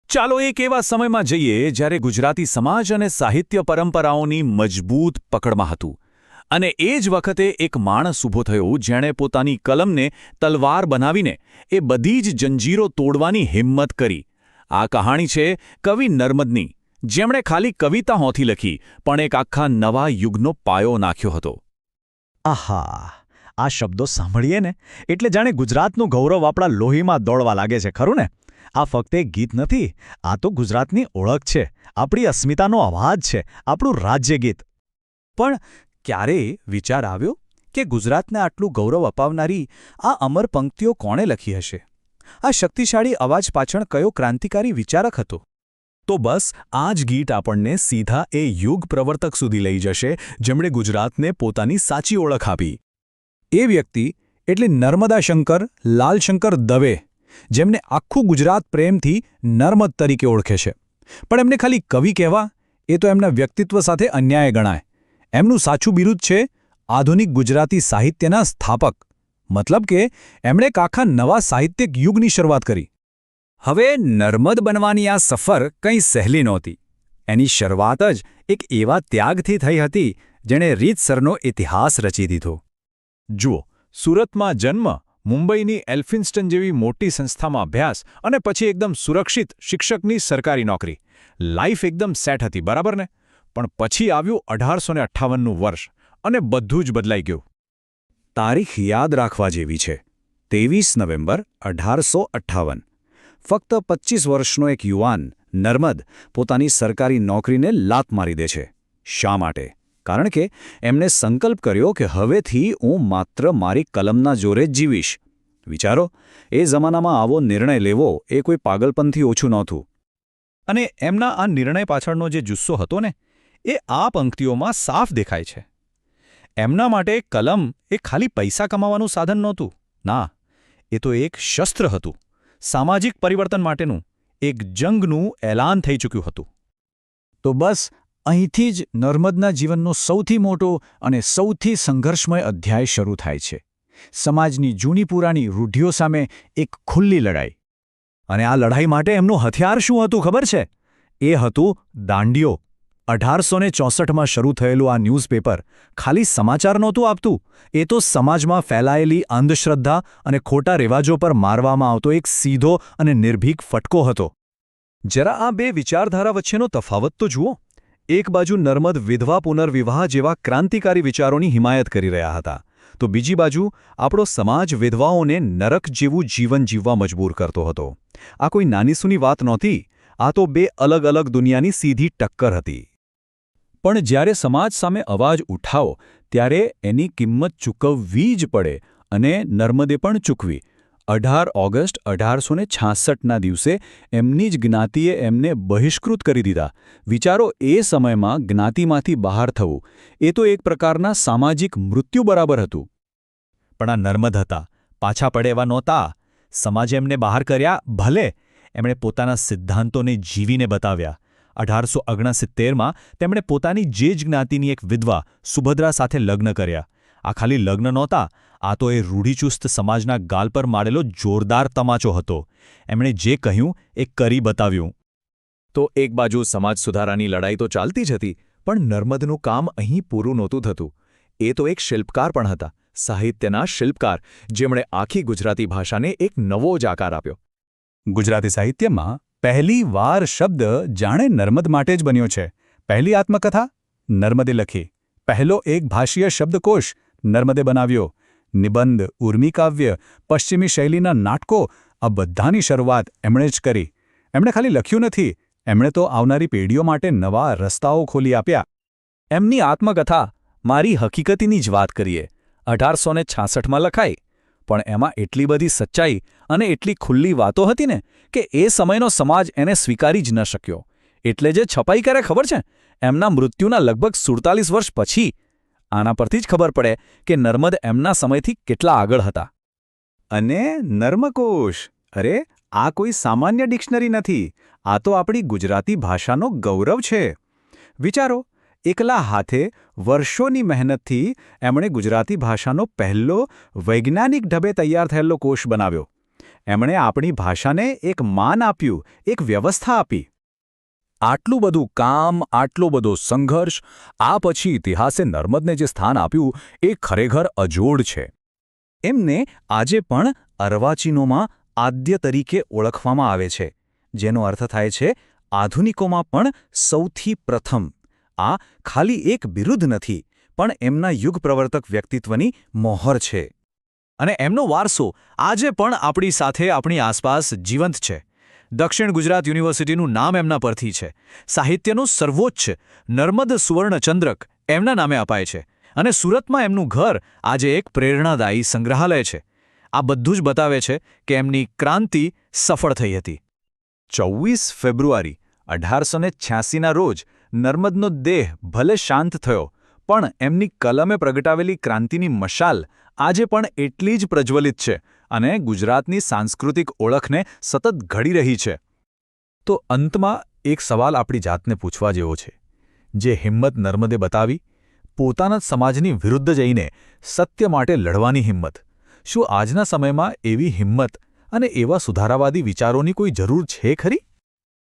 ચાલો એક એવા સમયમાં જઈએ જ્યારે ગુજરાતી સમાજ અને સાહિત્ય પરંપરાઓની મજબૂત પકડમાં હતું અને એ જ વખતે એક માણસ ઊભો થયો જેણે પોતાની કલમને તલવાર બનાવીને એ બધી જ જંજીરો તોડવાની હિંમત કરી. આ કહાણી છે કવિ નર્મદની, જેમણે ખાલી કવિતા નહોતી લખી પણ એક આખા નવા યુગનો પાયો નાખ્યો હતો. આહા, આ શબ્દો સાંભળીએ ને એટલે જાણે ગુજરાતનું ગૌરવ આપણા લોહીમાં દોડવા લાગે છે, ખરું ને? આ ફક્ત એક ગીત નથી, આ તો ગુજરાતની ઓળખ છે, આપણી અસ્મિતાનો અવાજ છે, આપણું રાજ્યગીત. પણ ક્યારેય વિચાર આવ્યો કે ગુજરાતને આટલું ગૌરવ અપાવનારી આ અમર પંક્તિઓ કોણે લખી હશે? આ શક્તિશાળી અવાજ પાછળ કયો ક્રાંતિકારી વિચારક હતો? તો બસ આ જ ગીત આપણને સીધા એ યુગ પ્રવર્તક સુધી લઈ જશે જેમણે ગુજરાતને પોતાની સાચી ઓળખ આપી. એ વ્યક્તિ એટલે નર્મદાશંકર લાલશંકર દવે, જેમને આખું ગુજરાત પ્રેમથી નર્મદ તરીકે ઓળખે છે. પણ એમને ખાલી કવિ કહેવા એ તો એમના વ્યક્તિત્વ સાથે અન્યાય ગણાય. એમનું સાચું બિરુદ છે આધુનિક ગુજરાતી સાહિત્યના સ્થાપક. મતલબ કે એમણે એક આખા નવા સાહિત્યિક યુગની શરૂઆત કરી. હવે નર્મદ બનવાની આ સફર કંઈ સહેલી નહોતી. એની શરૂઆત જ એક એવા ત્યાગથી થઈ હતી જેણે રીતસરનો ઇતિહાસ રચી દીધો. જુઓ, સુરતમાં જન્મ, મુંબઈની એલ્ફિન્સ્ટન જેવી મોટી સંસ્થામાં અભ્યાસ અને પછી એકદમ સુરક્ષિત શિક્ષકની સરકારી નોકરી. લાઈફ એકદમ સેટ હતી, બરાબર ને? પણ પછી આવ્યું 1858નું વર્ષ અને બધું જ બદલાઈ ગયું. તારીખ યાદ રાખવા જેવી છે, 23 નવેમ્બર 1858. ફક્ત 25 વર્ષનો એક યુવાન નર્મદ પોતાની સરકારી નોકરીને લાત મારી દે છે. શા માટે? કારણ કે એમણે સંકલ્પ કર્યો કે હવેથી હું માત્ર મારી કલમના જોરે જ જીવીશ. વિચારો, એ જમાનામાં આવો નિર્ણય લેવો એ કોઈ પાગલપનથી ઓછું નહોતું. અને એમના આ નિર્ણય પાછળનો જે જુસ્સો હતો ને, એ આ પંક્તિઓમાં સાફ દેખાય છે. એમના માટે કલમ એ ખાલી પૈસા કમાવાનું સાધન નહોતું. ના, એ તો એક શસ્ત્ર હતું. સામાજિક પરિવર્તન માટેનું એક જંગનું એલાન થઈ ચૂક્યું હતું. તો બસ અહીંથી જ નર્મદના જીવનનો સૌથી મોટો અને સૌથી સંઘર્ષમય અધ્યાય શરૂ થાય છે. સમાજની જૂની પુરાણી રૂઢિઓ સામે એક ખુલ્લી લડાઈ. અને આ લડાઈ માટે એમનું હથિયાર શું હતું ખબર છે? એ હતું દાંડિયો. 1864માં શરૂ થયેલું આ ન્યૂઝપેપર ખાલી સમાચાર નહોતું આપતું, એ તો સમાજમાં ફેલાયેલી અંધશ્રદ્ધા અને ખોટા રિવાજો પર મારવામાં આવતો એક સીધો અને નિર્ભીક ફટકો હતો. જરા આ બે વિચારધારા વચ્ચેનો તફાવત તો જુઓ. એક બાજુ નર્મદ વિધવા પુનર્વિવાહ જેવા ક્રાંતિકારી વિચારોની હિમાયત કરી રહ્યા હતા, તો બીજી બાજુ આપણો સમાજ વિધવાઓને નરક જેવું જીવન જીવવા મજબૂર કરતો હતો. આ કોઈ નાનીસૂની વાત નહોતી, આ તો બે અલગ અલગ દુનિયાની સીધી ટક્કર હતી. પણ જ્યારે સમાજ સામે અવાજ ઉઠાવો ત્યારે એની કિંમત ચૂકવવી જ પડે, અને નર્મદે પણ ચૂકવી. 18 ઓગસ્ટ 1866ના દિવસે એમની જ જ્ઞાતિએ એમને બહિષ્કૃત કરી દીધા. વિચારો, એ સમયમાં જ્ઞાતિમાંથી બહાર થવું એ તો એક પ્રકારના સામાજિક મૃત્યુ બરાબર હતું. પણ આ નર્મદ હતા, પાછા પડે એવા નહોતા. સમાજે એમને બહાર કર્યા, ભલે, એમણે પોતાના સિદ્ધાંતોને જીવીને બતાવ્યા. 1869માં તેમણે પોતાની જે જ જ્ઞાતિની એક વિધવા સુભદ્રા સાથે લગ્ન કર્યા. આ ખાલી લગ્ન નહોતા, આ તો એ રૂઢિચુસ્ત સમાજના ગાલ પર મારેલો જોરદાર તમાચો હતો. એમણે જે કહ્યું એ કરી બતાવ્યું. તો એક બાજુ સમાજ સુધારાની લડાઈ તો ચાલતી જ હતી, પણ નર્મદનું કામ અહીં પૂરું નહોતું થતું. એ તો એક શિલ્પકાર પણ હતા, સાહિત્યના શિલ્પકાર, જેમણે આખી ગુજરાતી ભાષાને એક નવો જ આકાર આપ્યો. ગુજરાતી સાહિત્યમાં પહેલી વાર શબ્દ જાણે નર્મદ માટે જ બન્યો છે. પહેલી આત્મકથા નર્મદે લખી. પહેલો એક ભાષીય શબ્દકોશ નર્મદે બનાવ્યો. નિબંધ, ઉર્મિકાવ્ય, પશ્ચિમી શૈલીના નાટકો, આ બધાની શરૂઆત એમણે જ કરી. એમણે ખાલી લખ્યું નથી, એમણે તો આવનારી પેઢીઓ માટે નવા રસ્તાઓ ખોલી આપ્યા. એમની આત્મકથા મારી હકીકતીની જ વાત કરીએ, 1866માં લખાઈ. પણ એમાં એટલી બધી સચ્ચાઈ અને એટલી ખુલ્લી વાતો હતી ને કે એ સમયનો સમાજ એને સ્વીકારી જ ન શક્યો. એટલે જે છપાઈ કરે ખબર છે, એમના મૃત્યુના લગભગ 47 વર્ષ પછી. આના પરથી જ ખબર પડે કે નર્મદ એમના સમયથી કેટલા આગળ હતા. અને નર્મકોશ, અરે આ કોઈ સામાન્ય ડિક્શનરી નથી, આ તો આપણી ગુજરાતી ભાષાનો ગૌરવ છે. વિચારો, એકલા હાથે વર્ષોની મહેનતથી એમણે ગુજરાતી ભાષાનો પહેલો વૈજ્ઞાનિક ઢબે તૈયાર થયેલો કોશ બનાવ્યો. એમણે આપણી ભાષાને એક માન આપ્યું, એક વ્યવસ્થા આપી. આટલું બધું કામ, આટલો બધો સંઘર્ષ, આ પછી ઇતિહાસે નર્મદને જે સ્થાન આપ્યું એ ખરેખર અજોડ છે. એમને આજે પણ અર્વાચીનોમાં આદ્ય તરીકે ઓળખવામાં આવે છે, જેનો અર્થ થાય છે આધુનિકોમાં પણ સૌથી પ્રથમ. આ ખાલી એક બિરુદ નથી, પણ એમના યુગ પ્રવર્તક વ્યક્તિત્વની મોહર છે. અને એમનો વારસો આજે પણ આપણી સાથે આપણી આસપાસ જીવંત છે. દક્ષિણ ગુજરાત યુનિવર્સિટીનું નામ એમના પરથી છે. સાહિત્યનું સર્વોચ્ચ નર્મદ સુવર્ણચંદ્રક એમના નામે અપાય છે. અને સુરતમાં એમનું ઘર આજે એક પ્રેરણાદાયી સંગ્રહાલય છે. આ બધું જ બતાવે છે કે એમની ક્રાંતિ સફળ થઈ હતી. 24 ફેબ્રુઆરી 1886ના રોજ નર્મદનો દેહ ભલે શાંત થયો, પણ એમની કલમે પ્રગટાવેલી ક્રાંતિની મશાલ આજે પણ એટલી જ પ્રજ્વલિત છે અને ગુજરાતની સાંસ્કૃતિક ઓળખને સતત ઘડી રહી છે. તો અંતમાં એક સવાલ આપણી જાતને પૂછવા જેવો છે. જે હિંમત નર્મદે બતાવી, પોતાના સમાજની વિરુદ્ધ જઈને સત્ય માટે લડવાની હિંમત, શું આજના સમયમાં એવી હિંમત અને એવા સુધારાવાદી વિચારોની કોઈ જરૂર છે ખરી?